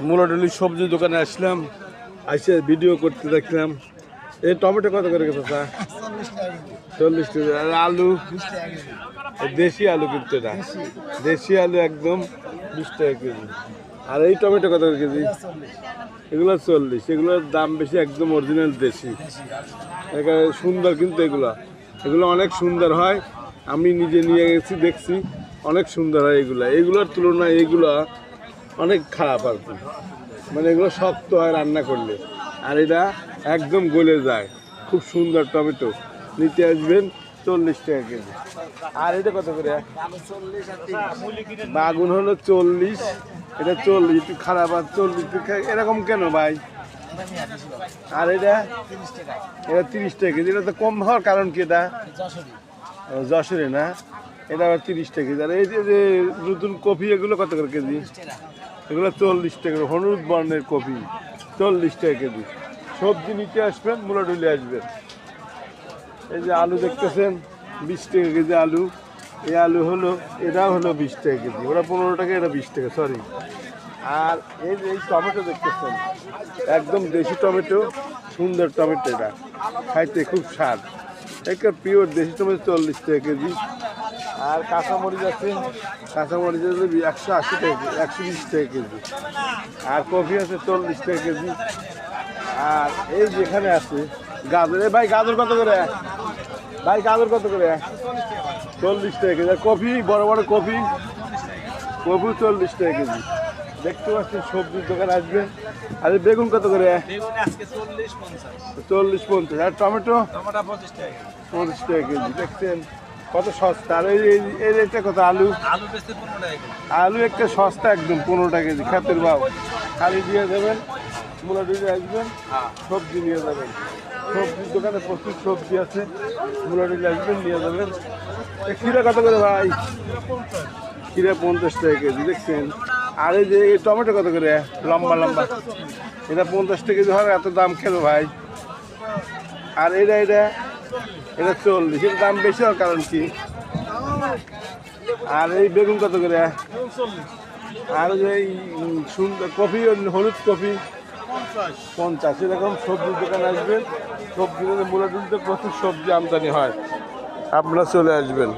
মুলাডলি সবজি দোকানে আসলাম, আসে ভিডিও করতে দেখলাম। এই টমেটো কত করে গেছে স্যার? 40 টাকা। আর আলু? দেশি আলু, কিন্তু এটা দেশি আলু একদম 20 টাকা কেজি। আর এই টমেটো কত করে কেজি? এগুলো 40। এগুলোর দাম বেশি, একদম অরিজিনাল দেশি, একেবারে সুন্দর। কিন্তু এগুলো অনেক সুন্দর হয়, আমি নিজে নিয়ে গেছি, দেখছি অনেক সুন্দর হয় এগুলো। এগুলোর তুলনায় এগুলো অনেক খারাপ আর কি, মানে এগুলো শক্ত হয় রান্না করলে, আর এটা একদম গলে যায়। খুব সুন্দর টমেটো, নিতে আসবেন 40 টাকা কেজি। আর এটা কত করে? বাগুন হলো 40, এটা 40, একটু খারাপ। আর 40 এরকম কেন ভাই? আর এটা 30 টাকা কেজি। এটা তো কম হওয়ার কারণ কি? এটা যশোরে না, এটা আবার 30 টাকা কেজি। আর এই যে নতুন কপি, এগুলো কত করে কেজি? এগুলো 40 টাকা, হলুদ বর্ণের কপি, 40 টাকা কেজি। সবজি নিতে আসবেন, মুলাডুলি আসবেন। এই যে আলু দেখতেছেন, 20 টাকা কেজি আলু। এই আলু হলো, এটাও হলো 20 টাকা কেজি। ওরা 15 টাকা, এটা 20 টাকা, সরি। আর এই যে এই টমেটো দেখতেছেন, একদম দেশি টমেটো, সুন্দর টমেটো, এটা খাইতে খুব স্বাদ, একটা পিওর দেশি টমেটো, 40 টাকা কেজি। আর কাঁচামরিচ আছে, কাঁচামরিচ আছে 180 টাকা, 120 টাকা কেজি। আর কফি আছে 40 টাকা কেজি। আর এই যেখানে আছে গাজর, ভাই গাজর কত করে? ভাই গাজর কত করে? 40 টাকা কেজি। আর কফি, বড় বড় কফি, কফি 40 টাকা কেজি। দেখতে পাচ্ছেন সবজির দোকান আসবেন। আর বেগুন কত করে? 40-50। আর টমেটো 25 টাকা কেজি। দেখছেন কত সস্তা। আর এই রেটটা কত? আলু আলু একটা সস্তা, একদম 15 টাকা কেজি। খাতের ভাব খালি দিয়ে দেবেন, মুলাডুলি আসবেন, সবজি নিয়ে যাবেন। সবজির দোকানে প্রচুর সবজি আছে, মুলাডুলি আসবেন, নিয়ে যাবেন। ক্ষীরা কত করে ভাই? ক্ষীরা 50 টাকা কেজি। দেখছেন। আর এই যে টমেটো কত করে? লম্বা লম্বা, এটা 50 টাকা কেজি হয়। এত দাম কেন ভাই? আর এটা 40। এর দাম বেশি হওয়ার কারণ কি? আর এই বেগুন কত করে? আর এই সুন্দর কফি, হলুদ কফি 50। এরকম সবজির দোকান আসবেন, সবজি মুলাডুলিতে প্রচুর সবজি আমদানি হয়, আপনারা চলে আসবেন।